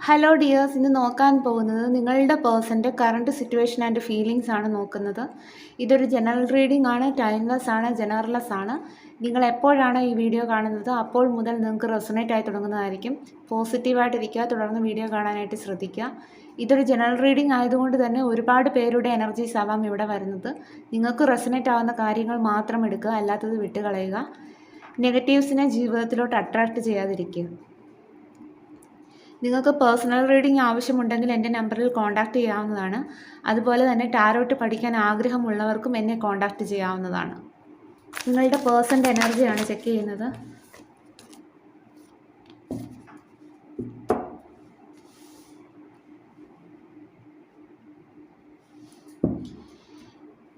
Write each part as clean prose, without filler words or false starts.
Hello dears, ഇന്ന് നോക്കാൻ പോകുന്നത് നിങ്ങളുടെ പേഴ്സൻ്റെ കറണ്ട് സിറ്റുവേഷൻ ആൻഡ് ഫീലിങ്സ് ആണ് നോക്കുന്നത്. ഇതൊരു ജനറൽ റീഡിംഗ് ആണ്, ടൈംലെസ് ആണ്, ജനറൽലെസ് ആണ്. നിങ്ങൾ എപ്പോഴാണ് ഈ വീഡിയോ കാണുന്നത് അപ്പോൾ മുതൽ നിങ്ങൾക്ക് റെസൊണേറ്റ് ആയി തുടങ്ങുന്നതായിരിക്കും. പോസിറ്റീവായിട്ടിരിക്കുക, തുടർന്ന് വീഡിയോ കാണാനായിട്ട് ശ്രദ്ധിക്കുക. ഇതൊരു ജനറൽ റീഡിംഗ് ആയതുകൊണ്ട് തന്നെ ഒരുപാട് പേരുടെ എനർജീസ് ആവാം ഇവിടെ വരുന്നത്. നിങ്ങൾക്ക് റെസൊണേറ്റ് ആവുന്ന കാര്യങ്ങൾ മാത്രം എടുക്കുക, അല്ലാത്തത് വിട്ടുകളയുക. നെഗറ്റീവ്സിനെ ജീവിതത്തിലോട്ട് അട്രാക്റ്റ് ചെയ്യാതിരിക്കുക. നിങ്ങൾക്ക് പേഴ്സണൽ റീഡിംഗ് ആവശ്യമുണ്ടെങ്കിൽ എൻ്റെ നമ്പറിൽ കോൺടാക്റ്റ് ചെയ്യാവുന്നതാണ്. അതുപോലെ തന്നെ ടാരോട്ട് പഠിക്കാൻ ആഗ്രഹമുള്ളവർക്കും എന്നെ കോൺടാക്റ്റ് ചെയ്യാവുന്നതാണ്. നിങ്ങളുടെ പേഴ്സൻ്റെ എനർജിയാണ് ചെക്ക് ചെയ്യുന്നത്.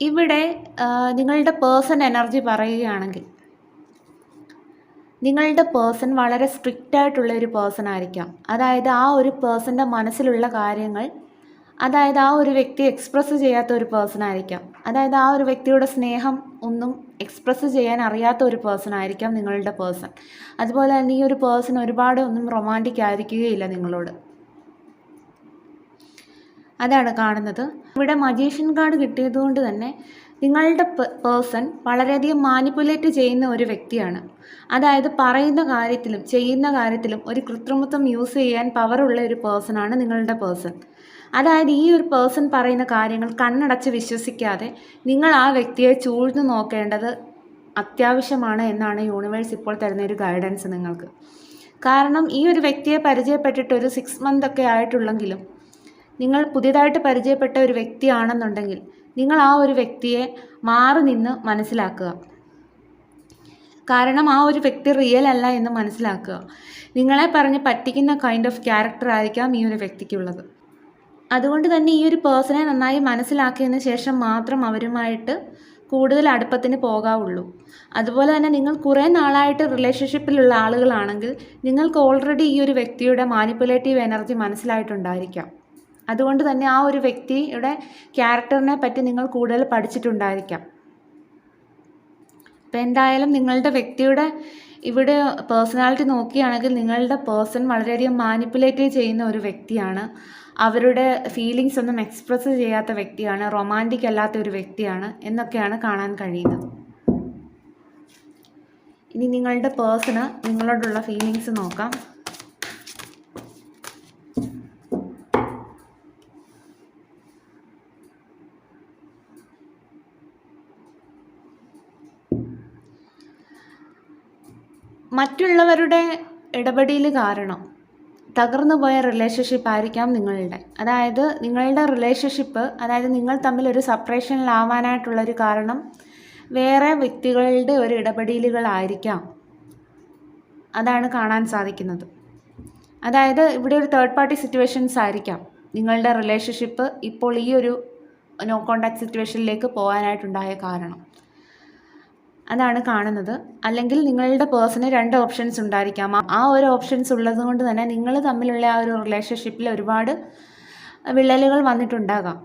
ഇവിടെ നിങ്ങളുടെ പേഴ്സൺ എനർജി പറയുകയാണെങ്കിൽ നിങ്ങളുടെ പേഴ്സൺ വളരെ സ്ട്രിക്റ്റ് ആയിട്ടുള്ള ഒരു പേഴ്സൺ ആയിരിക്കാം. അതായത് ആ ഒരു പേഴ്സൻ്റെ മനസ്സിലുള്ള കാര്യങ്ങൾ ആ ഒരു വ്യക്തി എക്സ്പ്രസ് ചെയ്യാത്ത ഒരു പേഴ്സൺ ആയിരിക്കാം. അതായത് ആ ഒരു വ്യക്തിയുടെ സ്നേഹം ഒന്നും എക്സ്പ്രസ് ചെയ്യാൻ അറിയാത്ത ഒരു പേഴ്സൺ ആയിരിക്കാം നിങ്ങളുടെ പേഴ്സൺ. അതുപോലെ തന്നെ ഈ ഒരു പേഴ്സൺ ഒരുപാട് ഒന്നും റൊമാൻറ്റിക് ആയിരിക്കുകയില്ല നിങ്ങളോട്. അതാണ് കാണുന്നത്. ഇവിടെ മജീഷ്യൻ കാർഡ് കിട്ടിയതുകൊണ്ട് തന്നെ നിങ്ങളുടെ പേഴ്സൺ വളരെയധികം മാനിപ്പുലേറ്റ് ചെയ്യുന്ന ഒരു വ്യക്തിയാണ്. അതായത് പറയുന്ന കാര്യത്തിലും ചെയ്യുന്ന കാര്യത്തിലും ഒരു കൃത്രിമത്വം യൂസ് ചെയ്യാൻ പവറുള്ള ഒരു പേഴ്സണാണ് നിങ്ങളുടെ പേഴ്സൺ. അതായത് ഈ ഒരു പേഴ്സൺ പറയുന്ന കാര്യങ്ങൾ കണ്ണടച്ച് വിശ്വസിക്കാതെ നിങ്ങൾ ആ വ്യക്തിയെ ചൂഴ്ന്നു നോക്കേണ്ടത് അത്യാവശ്യമാണ് എന്നാണ് യൂണിവേഴ്സ് ഇപ്പോൾ തരുന്ന ഒരു ഗൈഡൻസ് നിങ്ങൾക്ക്. കാരണം ഈ ഒരു വ്യക്തിയെ പരിചയപ്പെട്ടിട്ട് ഒരു 6 month ഒക്കെ ആയിട്ടുള്ളെങ്കിലും നിങ്ങൾ പുതിയതായിട്ട് പരിചയപ്പെട്ട ഒരു വ്യക്തിയാണെന്നുണ്ടെങ്കിൽ നിങ്ങൾ ആ ഒരു വ്യക്തിയെ മാറി നിന്ന് മനസ്സിലാക്കുക. കാരണം ആ ഒരു വ്യക്തി റിയൽ അല്ല എന്ന് മനസ്സിലാക്കുക. നിങ്ങളെ പറഞ്ഞ് പറ്റിക്കുന്ന കൈൻഡ് ഓഫ് ക്യാരക്ടർ ആയിരിക്കാം ഈ ഒരു വ്യക്തിക്കുള്ളത്. അതുകൊണ്ട് തന്നെ ഈ ഒരു പേഴ്സണെ നന്നായി മനസ്സിലാക്കിയതിന് ശേഷം മാത്രം അവരുമായിട്ട് കൂടുതൽ അടുപ്പത്തിന് പോകാവുള്ളൂ. അതുപോലെ തന്നെ നിങ്ങൾ കുറേ നാളായിട്ട് റിലേഷൻഷിപ്പിലുള്ള ആളുകളാണെങ്കിൽ നിങ്ങൾക്ക് ഓൾറെഡി ഈ ഒരു വ്യക്തിയുടെ മാനിപ്പുലേറ്റീവ് എനർജി മനസ്സിലായിട്ടുണ്ടായിരിക്കാം. അതുകൊണ്ട് തന്നെ ആ ഒരു വ്യക്തിയുടെ ക്യാരക്ടറിനെ പറ്റി നിങ്ങൾ കൂടുതൽ പഠിച്ചിട്ടുണ്ടായിരിക്കാം. അപ്പോൾ എന്തായാലും നിങ്ങളുടെ വ്യക്തിയുടെ ഇവിടെ പേഴ്സണാലിറ്റി നോക്കുകയാണെങ്കിൽ നിങ്ങളുടെ പേഴ്സൺ വളരെയധികം മാനിപ്പുലേറ്റ് ചെയ്യുന്ന ഒരു വ്യക്തിയാണ്. അവരുടെ ഫീലിങ്സ് ഒന്നും എക്സ്പ്രസ് ചെയ്യാത്ത വ്യക്തിയാണ്, റൊമാൻറ്റിക് അല്ലാത്ത ഒരു വ്യക്തിയാണ് എന്നൊക്കെയാണ് കാണാൻ കഴിയുന്നത്. ഇനി നിങ്ങളുടെ പേഴ്സണ് നിങ്ങളോടുള്ള ഫീലിങ്സ് നോക്കാം. മറ്റുള്ളവരുടെ ഇടപെടൽ കാരണം തകർന്നു പോയ റിലേഷൻഷിപ്പ് ആയിരിക്കാം നിങ്ങളുടെ. അതായത് നിങ്ങളുടെ റിലേഷൻഷിപ്പ്, അതായത് നിങ്ങൾ തമ്മിൽ ഒരു സെപ്പറേഷനിലാവാനായിട്ടുള്ളൊരു കാരണം വേറെ വ്യക്തികളുടെ ഒരു ഇടപെടലുകളായിരിക്കാം. അതാണ് കാണാൻ സാധിക്കുന്നത്. അതായത് ഇവിടെ ഒരു തേർഡ് പാർട്ടി സിറ്റുവേഷൻസ് ആയിരിക്കാം നിങ്ങളുടെ റിലേഷൻഷിപ്പ് ഇപ്പോൾ ഈ ഒരു നോ കോണ്ടാക്ട് സിറ്റുവേഷനിലേക്ക് പോകാനായിട്ടുണ്ടായ കാരണം. അതാണ് കാണുന്നത്. അല്ലെങ്കിൽ നിങ്ങളുടെ പേഴ്സണ് 2 ഓപ്ഷൻസ് ഉണ്ടായിരിക്കാം. ആ ഒരു ഓപ്ഷൻസ് ഉള്ളത് കൊണ്ട് തന്നെ നിങ്ങൾ തമ്മിലുള്ള ആ ഒരു റിലേഷൻഷിപ്പിൽ ഒരുപാട് വിള്ളലുകൾ വന്നിട്ടുണ്ടാകാം.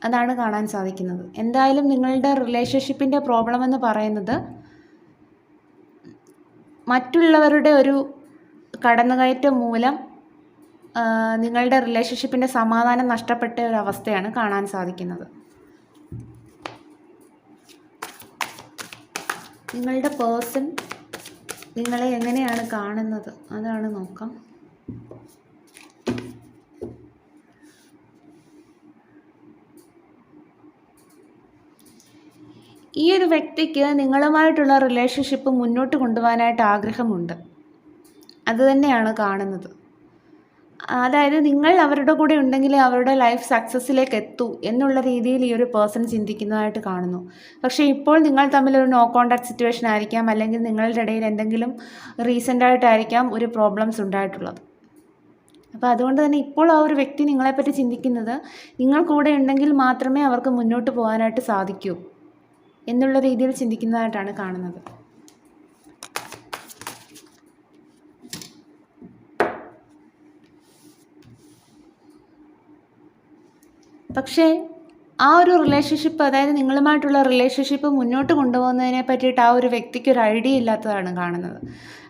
അതാണ് കാണാൻ സാധിക്കുന്നത്. എന്തായാലും നിങ്ങളുടെ റിലേഷൻഷിപ്പിൻ്റെ പ്രോബ്ലം എന്ന് പറയുന്നത് മറ്റുള്ളവരുടെ ഒരു കടന്നുകയറ്റം മൂലം നിങ്ങളുടെ റിലേഷൻഷിപ്പിൻ്റെ സമാധാനം നഷ്ടപ്പെട്ട ഒരു അവസ്ഥയാണ് കാണാൻ സാധിക്കുന്നത്. നിങ്ങളുടെ പേഴ്സൺ നിങ്ങളെ എങ്ങനെയാണ് കാണുന്നത് അതാണ് നോക്കാം. ഈ ഒരു വ്യക്തിക്ക് നിങ്ങളുമായിട്ടുള്ള റിലേഷൻഷിപ്പ് മുന്നോട്ട് കൊണ്ടുപോകാനായിട്ട് ആഗ്രഹമുണ്ട്. അതുതന്നെയാണ് കാണുന്നത്. അതായത് നിങ്ങൾ അവരുടെ കൂടെ ഉണ്ടെങ്കിൽ അവരുടെ ലൈഫ് സക്സസ്സിലേക്ക് എത്തൂ എന്നുള്ള രീതിയിൽ ഈ ഒരു പേഴ്സൺ ചിന്തിക്കുന്നതായിട്ട് കാണുന്നു. പക്ഷേ ഇപ്പോൾ നിങ്ങൾ തമ്മിലൊരു നോ കോണ്ടാക്ട് സിറ്റുവേഷൻ ആയിരിക്കാം, അല്ലെങ്കിൽ നിങ്ങളുടെ ഇടയിൽ എന്തെങ്കിലും റീസെൻ്റായിട്ടായിരിക്കാം ഒരു പ്രോബ്ലംസ് ഉണ്ടായിട്ടുള്ളത്. അപ്പോൾ അതുകൊണ്ട് തന്നെ ഇപ്പോൾ ആ ഒരു വ്യക്തി നിങ്ങളെപ്പറ്റി ചിന്തിക്കുന്നത് നിങ്ങൾ കൂടെ ഉണ്ടെങ്കിൽ മാത്രമേ അവർക്ക് മുന്നോട്ട് പോകാനായിട്ട് സാധിക്കൂ എന്നുള്ള രീതിയിൽ ചിന്തിക്കുന്നതായിട്ടാണ് കാണുന്നത്. പക്ഷേ ആ ഒരു റിലേഷൻഷിപ്പ്, അതായത് നിങ്ങളുമായിട്ടുള്ള റിലേഷൻഷിപ്പ് മുന്നോട്ട് കൊണ്ടുപോകുന്നതിനെ പറ്റിയിട്ട് ആ ഒരു വ്യക്തിക്ക് ഒരു ഐഡിയ ഇല്ലാത്തതാണ് കാണുന്നത്.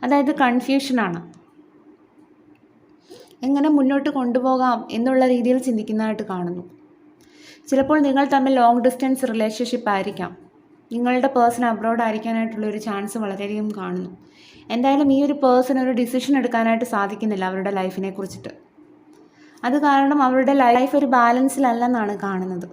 അതായത് കൺഫ്യൂഷനാണ്. എങ്ങനെ മുന്നോട്ട് കൊണ്ടുപോകാം എന്നുള്ള രീതിയിൽ ചിന്തിക്കുന്നതായിട്ട് കാണുന്നു. ചിലപ്പോൾ നിങ്ങൾ തമ്മിൽ ലോങ് ഡിസ്റ്റൻസ് റിലേഷൻഷിപ്പ് ആയിരിക്കാം. നിങ്ങളുടെ പേഴ്സൺ അബ്രോഡ് ആയിരിക്കാനായിട്ടുള്ളൊരു ചാൻസ് വളരെയധികം കാണുന്നു. എന്തായാലും ഈ ഒരു പേഴ്സൺ ഒരു ഡിസിഷൻ എടുക്കാനായിട്ട് സാധിക്കുന്നില്ല അവരുടെ ലൈഫിനെ കുറിച്ചിട്ട്. അത് കാരണം അവരുടെ ലൈഫ് ഒരു ബാലൻസിലല്ലെന്നാണ് കാണുന്നത്.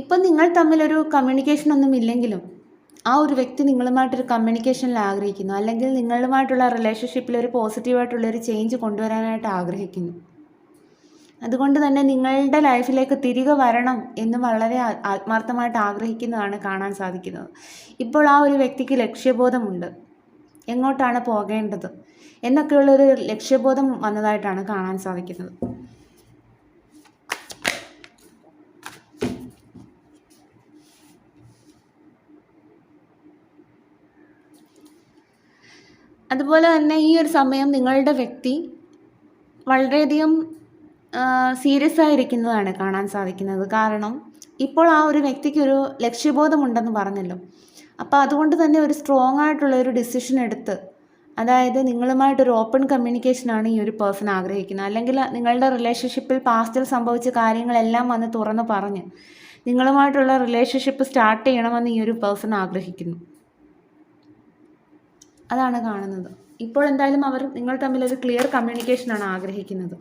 ഇപ്പം നിങ്ങൾ തമ്മിലൊരു കമ്മ്യൂണിക്കേഷൻ ഒന്നും ഇല്ലെങ്കിലും ആ ഒരു വ്യക്തി നിങ്ങളുമായിട്ടൊരു കമ്മ്യൂണിക്കേഷനിൽ ആഗ്രഹിക്കുന്നു, അല്ലെങ്കിൽ നിങ്ങളുമായിട്ടുള്ള റിലേഷൻഷിപ്പിൽ ഒരു പോസിറ്റീവായിട്ടുള്ളൊരു ചേഞ്ച് കൊണ്ടുവരാനായിട്ട് ആഗ്രഹിക്കുന്നു. അതുകൊണ്ട് തന്നെ നിങ്ങളുടെ ലൈഫിലേക്ക് തിരികെ വരണം എന്ന് വളരെ ആത്മാർത്ഥമായിട്ട് ആഗ്രഹിക്കുന്നതാണ് കാണാൻ സാധിക്കുന്നത്. ഇപ്പോൾ ആ ഒരു വ്യക്തിക്ക് ലക്ഷ്യബോധമുണ്ട്, എങ്ങോട്ടാണ് പോകേണ്ടത് എന്നൊക്കെയുള്ളൊരു ലക്ഷ്യബോധം വന്നതായിട്ടാണ് കാണാൻ സാധിക്കുന്നത്. അതുപോലെ തന്നെ ഈ ഒരു സമയം നിങ്ങളുടെ വ്യക്തി വളരെയധികം സീരിയസ് ആയിരിക്കുന്നതാണ് കാണാൻ സാധിക്കുന്നത്. കാരണം ഇപ്പോൾ ആ ഒരു വ്യക്തിക്കൊരു ലക്ഷ്യബോധമുണ്ടെന്ന് പറഞ്ഞല്ലോ. അപ്പോൾ അതുകൊണ്ട് തന്നെ ഒരു സ്ട്രോങ് ആയിട്ടുള്ള ഒരു ഡിസിഷൻ എടുത്ത്, അതായത് നിങ്ങളുമായിട്ടൊരു ഓപ്പൺ കമ്മ്യൂണിക്കേഷനാണ് ഈ ഒരു പേഴ്സൺ ആഗ്രഹിക്കുന്നത്. അല്ലെങ്കിൽ നിങ്ങളുടെ റിലേഷൻഷിപ്പിൽ പാസ്റ്റിൽ സംഭവിച്ച കാര്യങ്ങളെല്ലാം വന്ന് തുറന്ന് പറഞ്ഞ് നിങ്ങളുമായിട്ടുള്ള റിലേഷൻഷിപ്പ് സ്റ്റാർട്ട് ചെയ്യണമെന്ന് ഈ ഒരു പേഴ്സൺ ആഗ്രഹിക്കുന്നു. അതാണ് കാണുന്നത്. ഇപ്പോൾ എന്തായാലും അവർ നിങ്ങൾ തമ്മിലൊരു ക്ലിയർ കമ്മ്യൂണിക്കേഷനാണ് ആഗ്രഹിക്കുന്നത്.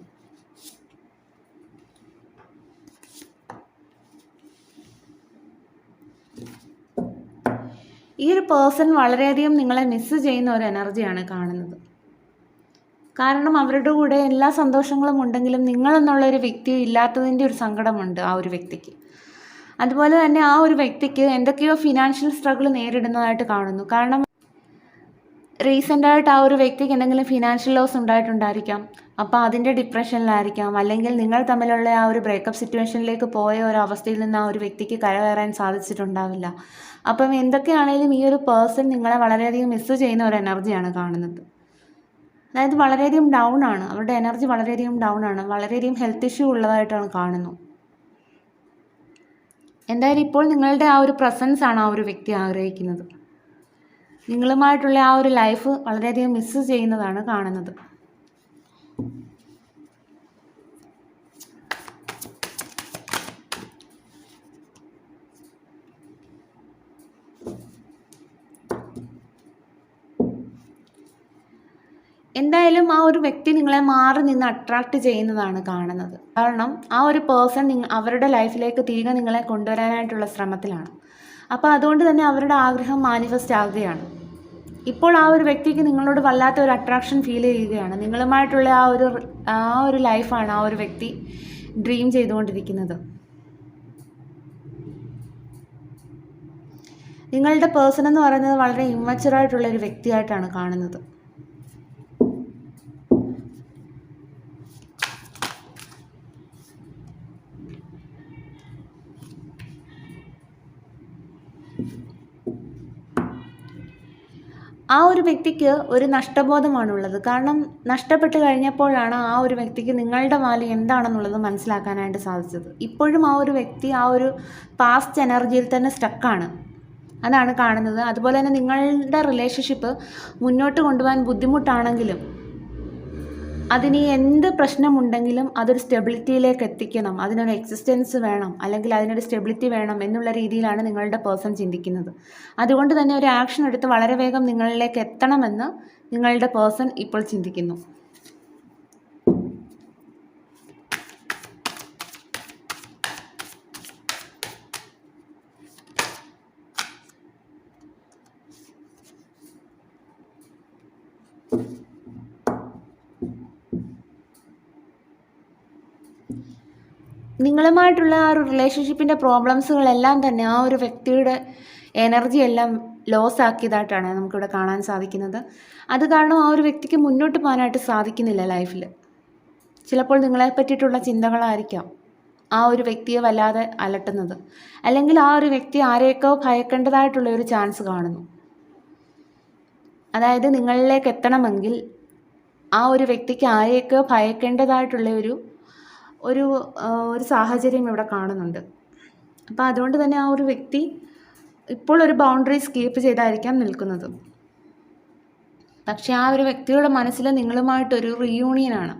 ഈ ഒരു പേഴ്സൺ വളരെയധികം നിങ്ങളെ മിസ് ചെയ്യുന്ന ഒരു എനർജിയാണ് കാണുന്നത്. കാരണം അവരുടെ കൂടെ എല്ലാ സന്തോഷങ്ങളും ഉണ്ടെങ്കിലും നിങ്ങളെന്നുള്ളൊരു വ്യക്തി ഇല്ലാത്തതിൻ്റെ ഒരു സങ്കടമുണ്ട് ആ ഒരു വ്യക്തിക്ക്. അതുപോലെ തന്നെ ആ ഒരു വ്യക്തിക്ക് എന്തൊക്കെയോ ഫിനാൻഷ്യൽ സ്ട്രഗിൾ നേരിടുന്നതായിട്ട് കാണുന്നു. കാരണം റീസെൻ്റായിട്ട് ആ ഒരു വ്യക്തിക്ക് എന്തെങ്കിലും ഫിനാൻഷ്യൽ ലോസ് ഉണ്ടായിട്ടുണ്ടായിരിക്കാം. അപ്പോൾ അതിൻ്റെ ഡിപ്രഷനിലായിരിക്കാം, അല്ലെങ്കിൽ നിങ്ങൾ തമ്മിലുള്ള ആ ഒരു ബ്രേക്കപ്പ് സിറ്റുവേഷനിലേക്ക് പോയ ഒരു അവസ്ഥയിൽ നിന്ന് ആ ഒരു വ്യക്തിക്ക് കരകയറാൻ സാധിച്ചിട്ടുണ്ടാവില്ല. അപ്പം എന്തൊക്കെയാണെങ്കിലും ഈ ഒരു പേഴ്സൺ നിങ്ങളെ വളരെയധികം മിസ് ചെയ്യുന്ന ഒരു എനർജിയാണ് കാണുന്നത്. അതായത് വളരെയധികം ഡൗൺ ആണ്, അവരുടെ എനർജി വളരെയധികം ഡൗൺ ആണ്, വളരെയധികം ഹെൽത്ത് ഇഷ്യൂ ഉള്ളതായിട്ടാണ് കാണുന്നു. എന്തായാലും ഇപ്പോൾ നിങ്ങളുടെ ആ ഒരു പ്രസൻസ് ആണ് ആ ഒരു വ്യക്തി ആഗ്രഹിക്കുന്നത്. നിങ്ങളുമായിട്ടുള്ള ആ ഒരു ലൈഫ് വളരെയധികം മിസ് ചെയ്യുന്നതാണ് കാണുന്നത്. എന്തായാലും ആ ഒരു വ്യക്തി നിങ്ങളെ മാറി നിന്ന് അട്രാക്റ്റ് ചെയ്യുന്നതാണ് കാണുന്നത്. കാരണം ആ ഒരു പേഴ്സൺ അവരുടെ ലൈഫിലേക്ക് തിരികെ നിങ്ങളെ കൊണ്ടുവരാനായിട്ടുള്ള ശ്രമത്തിലാണ്. അപ്പോൾ അതുകൊണ്ട് തന്നെ അവരുടെ ആഗ്രഹം മാനിഫെസ്റ്റ് ആകുകയാണ്. ഇപ്പോൾ ആ ഒരു വ്യക്തിക്ക് നിങ്ങളോട് വല്ലാത്ത ഒരു അട്രാക്ഷൻ ഫീൽ ചെയ്യുകയാണ്. നിങ്ങളുമായിട്ടുള്ള ആ ഒരു ലൈഫാണ് ആ ഒരു വ്യക്തി ഡ്രീം ചെയ്തുകൊണ്ടിരിക്കുന്നത്. നിങ്ങളുടെ പേഴ്സൺ എന്ന് പറയുന്നത് വളരെ ഇമ്മച്ചുറായിട്ടുള്ളൊരു വ്യക്തിയായിട്ടാണ് കാണുന്നത്. ആ ഒരു വ്യക്തിക്ക് ഒരു നഷ്ടബോധമാണുള്ളത്. കാരണം നഷ്ടപ്പെട്ട് കഴിഞ്ഞപ്പോഴാണ് ആ ഒരു വ്യക്തിക്ക് നിങ്ങളുടെ വാല്യൂ എന്താണെന്നുള്ളത് മനസ്സിലാക്കാനായിട്ട് സാധിച്ചത്. ഇപ്പോഴും ആ ഒരു വ്യക്തി ആ ഒരു പാസ്റ്റ് എനർജിയിൽ തന്നെ സ്റ്റക്കാണ്, അതാണ് കാണുന്നത്. അതുപോലെ തന്നെ നിങ്ങളുടെ റിലേഷൻഷിപ്പ് മുന്നോട്ട് കൊണ്ടുപോകാൻ ബുദ്ധിമുട്ടാണെങ്കിലും അതിന് എന്ത് പ്രശ്നമുണ്ടെങ്കിലും അതൊരു സ്റ്റെബിലിറ്റിയിലേക്ക് എത്തിക്കണം, അതിനൊരു എക്സിസ്റ്റൻസ് വേണം, അല്ലെങ്കിൽ അതിനൊരു സ്റ്റെബിലിറ്റി വേണം എന്നുള്ള രീതിയിലാണ് നിങ്ങളുടെ പേഴ്സൺ ചിന്തിക്കുന്നത്. അതുകൊണ്ട് തന്നെ ഒരു ആക്ഷൻ എടുത്ത് വളരെ വേഗം നിങ്ങളിലേക്ക് എത്തണമെന്ന് നിങ്ങളുടെ പേഴ്സൺ ഇപ്പോൾ ചിന്തിക്കുന്നു. നിങ്ങളുമായിട്ടുള്ള ആ ഒരു റിലേഷൻഷിപ്പിൻ്റെ പ്രോബ്ലംസുകളെല്ലാം തന്നെ ആ ഒരു വ്യക്തിയുടെ എനർജി എല്ലാം ലോസ് ആക്കിയതായിട്ടാണ് നമുക്കിവിടെ കാണാൻ സാധിക്കുന്നത്. അത് കാരണം ആ ഒരു വ്യക്തിക്ക് മുന്നോട്ട് പോകാനായിട്ട് സാധിക്കുന്നില്ല ലൈഫിൽ. ചിലപ്പോൾ നിങ്ങളെ പറ്റിയിട്ടുള്ള ചിന്തകളായിരിക്കാം ആ ഒരു വ്യക്തിയെ വല്ലാതെ അലട്ടുന്നത്, അല്ലെങ്കിൽ ആ ഒരു വ്യക്തി ആരെയൊക്കെ ഭയക്കേണ്ടതായിട്ടുള്ള ഒരു ചാൻസ് കാണുന്നു. അതായത് നിങ്ങളിലേക്ക് എത്തണമെങ്കിൽ ആ ഒരു വ്യക്തിക്ക് ആരെയൊക്കെ ഭയക്കേണ്ടതായിട്ടുള്ള ഒരു ഒരു ഒരു സാഹചര്യം ഇവിടെ കാണുന്നുണ്ട്. അപ്പോൾ അതുകൊണ്ട് തന്നെ ആ ഒരു വ്യക്തി ഇപ്പോൾ ഒരു ബൗണ്ടറീസ് കീപ്പ് ചെയ്തായിരിക്കാം നിൽക്കുന്നത്. പക്ഷേ ആ ഒരു വ്യക്തിയുടെ മനസ്സിൽ നിങ്ങളുമായിട്ടൊരു റീയൂണിയനാണ്.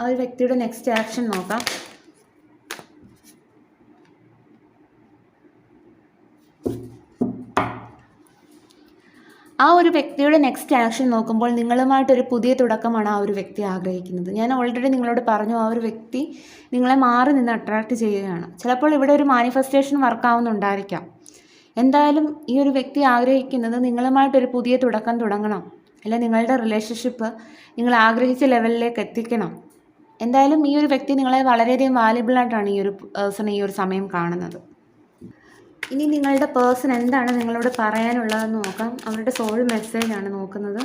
ആ ഒരു വ്യക്തിയുടെ നെക്സ്റ്റ് ആക്ഷൻ നോക്കാം. ആ ഒരു വ്യക്തിയുടെ നെക്സ്റ്റ് ആക്ഷൻ നോക്കുമ്പോൾ നിങ്ങളുമായിട്ടൊരു പുതിയ തുടക്കമാണ് ആ ഒരു വ്യക്തി ആഗ്രഹിക്കുന്നത്. ഞാൻ ഓൾറെഡി നിങ്ങളോട് പറഞ്ഞു, ആ ഒരു വ്യക്തി നിങ്ങളെ മാറി നിന്ന് അട്രാക്റ്റ് ചെയ്യുകയാണ്. ചിലപ്പോൾ ഇവിടെ ഒരു മാനിഫെസ്റ്റേഷൻ വർക്കാവുന്നുണ്ടായിരിക്കാം. എന്തായാലും ഈ ഒരു വ്യക്തി ആഗ്രഹിക്കുന്നത് നിങ്ങളുമായിട്ടൊരു പുതിയ തുടക്കം തുടങ്ങണം, അല്ലെ നിങ്ങളുടെ റിലേഷൻഷിപ്പ് നിങ്ങൾ ആഗ്രഹിച്ച ലെവലിലേക്ക് എത്തിക്കണം. എന്തായാലും ഈ ഒരു വ്യക്തി നിങ്ങളെ വളരെയധികം വാല്യബിളായിട്ടാണ് ഈ ഒരു പേഴ്സൺ ഈ ഒരു സമയം കാണുന്നത്. ഇനി നിങ്ങളുടെ പേഴ്സൺ എന്താണ് നിങ്ങളോട് പറയാനുള്ളതെന്ന് നോക്കാം. അവരുടെ സോൾ മെസ്സേജാണ് നോക്കുന്നത്.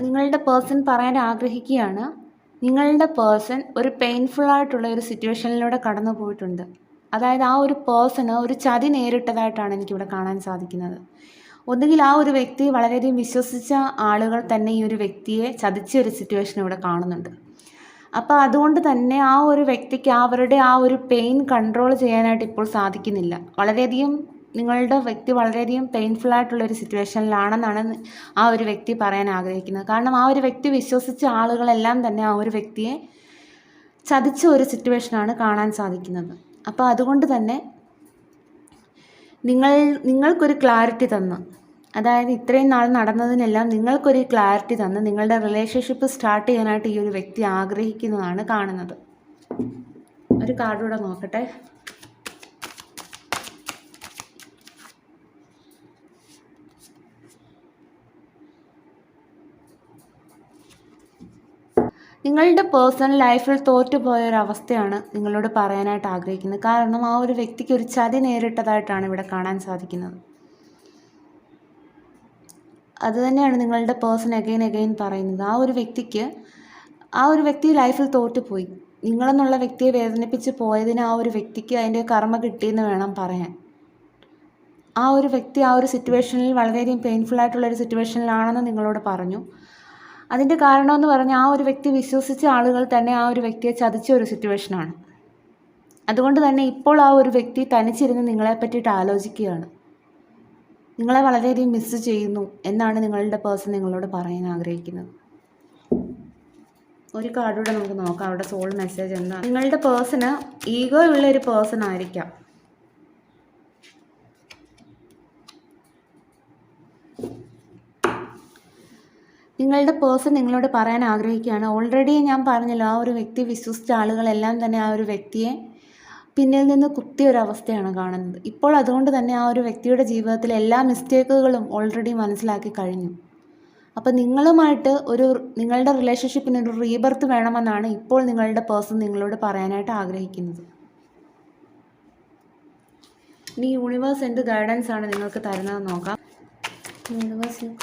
നിങ്ങളുടെ പേഴ്സൺ പറയാൻ ആഗ്രഹിക്കുകയാണ്, നിങ്ങളുടെ പേഴ്സൺ ഒരു പെയിൻഫുൾ ആയിട്ടുള്ള ഒരു സിറ്റുവേഷനിലൂടെ കടന്നു പോയിട്ടുണ്ട്. അതായത് ആ ഒരു പേഴ്സണ് ഒരു ചതി നേരിട്ടതായിട്ടാണ് എനിക്കിവിടെ കാണാൻ സാധിക്കുന്നത്. ഒന്നുകിൽ ആ ഒരു വ്യക്തി വളരെയധികം വിശ്വസിച്ച ആളുകൾ തന്നെ ഈ ഒരു വ്യക്തിയെ ചതിച്ച ഒരു സിറ്റുവേഷൻ ഇവിടെ കാണുന്നുണ്ട്. അപ്പോൾ അതുകൊണ്ട് തന്നെ ആ ഒരു വ്യക്തിക്ക് അവരുടെ ആ ഒരു പെയിൻ കൺട്രോൾ ചെയ്യാനായിട്ട് ഇപ്പോൾ സാധിക്കുന്നില്ല. വളരെയധികം നിങ്ങളുടെ വ്യക്തി വളരെയധികം പെയിൻഫുൾ ആയിട്ടുള്ളൊരു സിറ്റുവേഷനിലാണെന്നാണ് ആ ഒരു വ്യക്തി പറയാൻ ആഗ്രഹിക്കുന്നത്. കാരണം ആ ഒരു വ്യക്തി വിശ്വസിച്ച ആളുകളെല്ലാം തന്നെ ആ ഒരു വ്യക്തിയെ ചതിച്ച ഒരു സിറ്റുവേഷനാണ് കാണാൻ സാധിക്കുന്നത്. അപ്പോൾ അതുകൊണ്ട് തന്നെ നിങ്ങൾക്കൊരു ക്ലാരിറ്റി തന്ന്, അതായത് ഇത്രയും നാൾ നടന്നതിനെല്ലാം നിങ്ങൾക്കൊരു ക്ലാരിറ്റി തന്ന് നിങ്ങളുടെ റിലേഷൻഷിപ്പ് സ്റ്റാർട്ട് ചെയ്യാനായിട്ട് ഈ ഒരു വ്യക്തി ആഗ്രഹിക്കുന്നതാണ് കാണുന്നത്. ഒരു കാർഡ് കൂടെ നോക്കട്ടെ. നിങ്ങളുടെ പേഴ്സണൽ ലൈഫിൽ തോറ്റുപോയൊരവസ്ഥയാണ് നിങ്ങളോട് പറയാനായിട്ട് ആഗ്രഹിക്കുന്നത്. കാരണം ആ ഒരു വ്യക്തിക്ക് ഒരു ചതി നേരിട്ടതായിട്ടാണ് ഇവിടെ കാണാൻ സാധിക്കുന്നത്. അതുതന്നെയാണ് നിങ്ങളുടെ പേഴ്സൺ അഗൈൻ പറയുന്നത്. ആ ഒരു വ്യക്തി ലൈഫിൽ തോറ്റുപോയി. നിങ്ങളെന്നുള്ള വ്യക്തിയെ വേദനിപ്പിച്ച് പോയതിന് ആ ഒരു വ്യക്തിക്ക് അതിൻ്റെ കർമ്മ കിട്ടിയെന്ന് വേണം പറയാൻ. ആ ഒരു വ്യക്തി ആ ഒരു സിറ്റുവേഷനിൽ വളരെയധികം പെയിൻഫുൾ ആയിട്ടുള്ളൊരു സിറ്റുവേഷനിലാണെന്ന് നിങ്ങളോട് പറഞ്ഞു. അതിൻ്റെ കാരണമെന്ന് പറഞ്ഞാൽ ആ ഒരു വ്യക്തി വിശ്വസിച്ച ആളുകൾ തന്നെ ആ ഒരു വ്യക്തിയെ ചതിച്ച ഒരു സിറ്റുവേഷനാണ്. അതുകൊണ്ട് തന്നെ ഇപ്പോൾ ആ ഒരു വ്യക്തി തനിച്ചിരുന്ന് നിങ്ങളെ പറ്റിയിട്ട് ആലോചിക്കുകയാണ്. നിങ്ങളെ വളരെയധികം മിസ് ചെയ്യുന്നു എന്നാണ് നിങ്ങളുടെ പേഴ്സൺ നിങ്ങളോട് പറയാൻ ആഗ്രഹിക്കുന്നത്. ഒരു കാർഡൂടെ നമുക്ക് നോക്കാം അവിടെ സോൾ മെസ്സേജ് എന്താണ്. നിങ്ങളുടെ പേഴ്സണ് ഈഗോ ഉള്ള ഒരു പേഴ്സൺ ആയിരിക്കാം. നിങ്ങളുടെ പേഴ്സൺ നിങ്ങളോട് പറയാൻ ആഗ്രഹിക്കുകയാണ്. ഓൾറെഡി ഞാൻ പറഞ്ഞല്ലോ, ആ ഒരു വ്യക്തി വിശ്വസിച്ച ആളുകളെല്ലാം തന്നെ ആ ഒരു വ്യക്തിയെ പിന്നിൽ നിന്ന് കുത്തിയ ഒരവസ്ഥയാണ് കാണുന്നത്. ഇപ്പോൾ അതുകൊണ്ട് തന്നെ ആ ഒരു വ്യക്തിയുടെ ജീവിതത്തിലെ എല്ലാ മിസ്റ്റേക്കുകളും ഓൾറെഡി മനസ്സിലാക്കി കഴിഞ്ഞു. അപ്പോൾ നിങ്ങളുമായിട്ട് നിങ്ങളുടെ റിലേഷൻഷിപ്പിനൊരു റീബർത്ത് വേണമെന്നാണ് ഇപ്പോൾ നിങ്ങളുടെ പേഴ്സൺ നിങ്ങളോട് പറയാനായിട്ട് ആഗ്രഹിക്കുന്നത്. ഇനി യൂണിവേഴ്സ് എന്ത് ഗൈഡൻസ് ആണ് നിങ്ങൾക്ക് തരുന്നതെന്ന് നോക്കാം. യൂണിവേഴ്സ്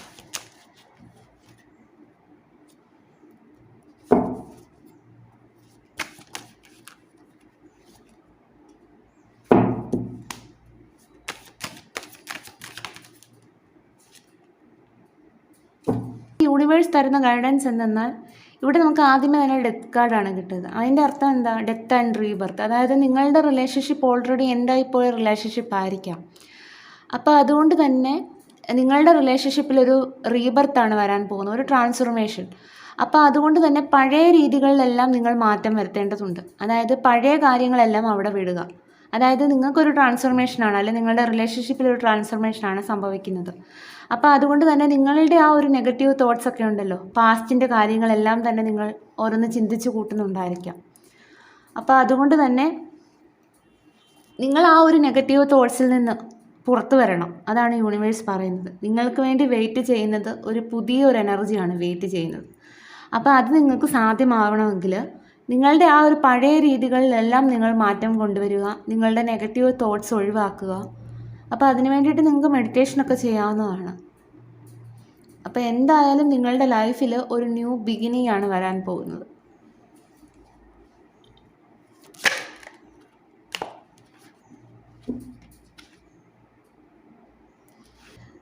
യൂണിവേഴ്സ് തരുന്ന ഗൈഡൻസ് എന്തെന്നാൽ, ഇവിടെ നമുക്ക് ആദ്യമേ തന്നെ ഡെത്ത് കാർഡാണ് കിട്ടുന്നത്. അതിൻ്റെ അർത്ഥം എന്താ? Death and rebirth. അതായത് നിങ്ങളുടെ റിലേഷൻഷിപ്പ് ഓൾറെഡി എൻഡായിപ്പോയ റിലേഷൻഷിപ്പ് ആയിരിക്കാം. അപ്പോൾ അതുകൊണ്ട് തന്നെ നിങ്ങളുടെ റിലേഷൻഷിപ്പിലൊരു റീബർത്താണ് വരാൻ പോകുന്നത്, ഒരു ട്രാൻസ്ഫോർമേഷൻ. അപ്പോൾ അതുകൊണ്ട് തന്നെ പഴയ രീതികളിലെല്ലാം നിങ്ങൾ മാറ്റം വരുത്തേണ്ടതുണ്ട്. അതായത് പഴയ കാര്യങ്ങളെല്ലാം അവിടെ വിടുക. അതായത് നിങ്ങൾക്കൊരു ട്രാൻസ്ഫോർമേഷനാണ്, അല്ലെങ്കിൽ നിങ്ങളുടെ റിലേഷൻഷിപ്പിലൊരു ട്രാൻസ്ഫോർമേഷനാണ് സംഭവിക്കുന്നത്. അപ്പോൾ അതുകൊണ്ട് തന്നെ നിങ്ങളുടെ ആ ഒരു നെഗറ്റീവ് തോട്ട്സ് ഒക്കെ ഉണ്ടല്ലോ, പാസ്റ്റിൻ്റെ കാര്യങ്ങളെല്ലാം തന്നെ നിങ്ങൾ ഓരോന്ന് ചിന്തിച്ച് കൂട്ടുന്നുണ്ടായിരിക്കാം. അപ്പോൾ അതുകൊണ്ട് തന്നെ നിങ്ങൾ ആ ഒരു നെഗറ്റീവ് തോട്ട്സിൽ നിന്ന് പുറത്തു വരണം. അതാണ് യൂണിവേഴ്സ് പറയുന്നത്. നിങ്ങൾക്ക് വേണ്ടി വെയിറ്റ് ചെയ്യുന്നത് ഒരു പുതിയൊരു എനർജിയാണ് വെയിറ്റ് ചെയ്യുന്നത്. അപ്പോൾ അത് നിങ്ങൾക്ക് സാധ്യമാവണമെങ്കിൽ നിങ്ങളുടെ ആ ഒരു പഴയ രീതികളിലെല്ലാം നിങ്ങൾ മാറ്റം കൊണ്ടുവരിക, നിങ്ങളുടെ നെഗറ്റീവ് തോട്ട്സ് ഒഴിവാക്കുക. അപ്പോൾ അതിന് വേണ്ടിയിട്ട് നിങ്ങൾക്ക് മെഡിറ്റേഷനൊക്കെ ചെയ്യാവുന്നതാണ്. അപ്പോൾ എന്തായാലും നിങ്ങളുടെ ലൈഫിൽ ഒരു ന്യൂ ബിഗിനിങ് ആണ് വരാൻ പോകുന്നത്.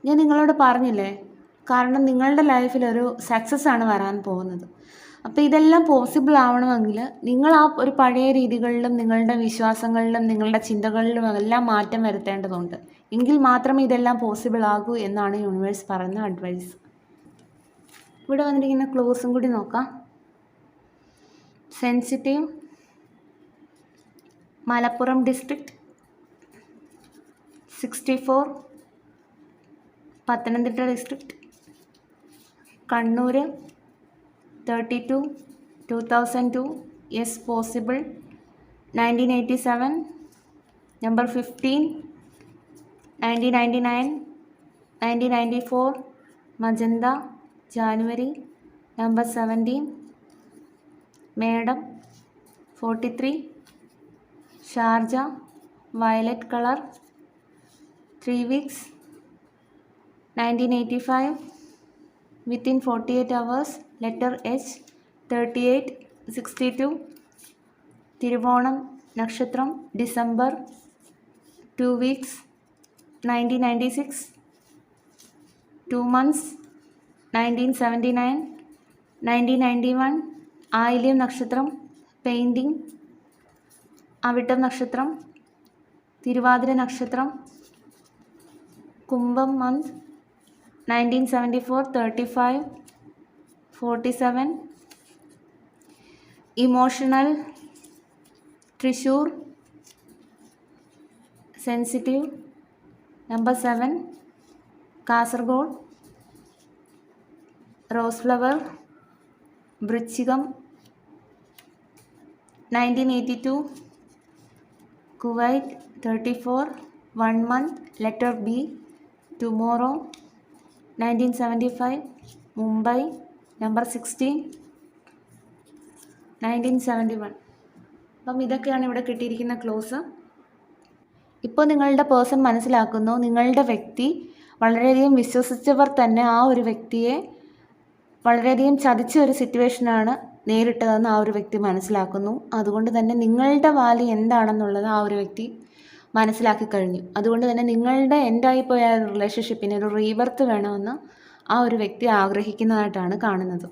ഞാൻ നിങ്ങളോട് പറഞ്ഞില്ലേ, കാരണം നിങ്ങളുടെ ലൈഫിലൊരു സക്സസ് ആണ് വരാൻ പോകുന്നത്. അപ്പോൾ ഇതെല്ലാം പോസിബിൾ ആവണമെങ്കിൽ നിങ്ങൾ ആ ഒരു പഴയ രീതികളിലും നിങ്ങളുടെ വിശ്വാസങ്ങളിലും നിങ്ങളുടെ ചിന്തകളിലും എല്ലാം മാറ്റം വരുത്തേണ്ടതുണ്ട്. എങ്കിൽ മാത്രമേ ഇതെല്ലാം പോസിബിൾ ആകൂ എന്നാണ് യൂണിവേഴ്സ് പറയുന്ന അഡ്വൈസ്. ഇവിടെ വന്നിരിക്കുന്ന ക്ലോസും കൂടി നോക്കാം. Sensitive, Malappuram district, 64, Pathanamthitta district, Kannur, 32, 2002, yes possible, 1987, number 15, 1999, 1994, magenta, January, number 17, madam, 43, Sharjah, violet colour, 3 weeks, 1985, within 48 hours, letter H, 38, 62, Thiruvonam നക്ഷത്രം, ഡിസംബർ, 2 weeks, 1996, 2 months, 1979, 1991, ആയില്യം നക്ഷത്രം, പെയിൻറ്റിംഗ്, അവിട്ടം നക്ഷത്രം, തിരുവാതിര നക്ഷത്രം, കുംഭം month, 1974, 35, 47, emotional, Thrissur, sensitive, number 7, Kasaragod, rose flower, വൃശ്ചികം, 1982, Kuwait, 34, 1 month, letter B, tomorrow, 1975, Mumbai, number 16, 1971. അപ്പം ഇതൊക്കെയാണ് ഇവിടെ കിട്ടിയിരിക്കുന്ന ക്ലോസ്. ഇപ്പോൾ നിങ്ങളുടെ പേഴ്സൺ മനസ്സിലാക്കുന്നു, നിങ്ങളുടെ വ്യക്തി വളരെയധികം വിശ്വസിച്ചവർ തന്നെ ആ ഒരു വ്യക്തിയെ വളരെയധികം ചതിച്ച ഒരു സിറ്റുവേഷനാണ് നേരിട്ടതെന്ന് ആ ഒരു വ്യക്തി മനസ്സിലാക്കുന്നു. അതുകൊണ്ട് തന്നെ നിങ്ങളുടെ വാല്യൂ എന്താണെന്നുള്ളത് ആ ഒരു വ്യക്തി മനസ്സിലാക്കി കഴിഞ്ഞു. അതുകൊണ്ട് തന്നെ നിങ്ങളുടെ എൻഡായിപ്പോയ റിലേഷൻഷിപ്പിന് ഒരു റീബർത്ത് വേണമെന്ന് ആ ഒരു വ്യക്തി ആഗ്രഹിക്കുന്നതായിട്ടാണ് കാണുന്നത്.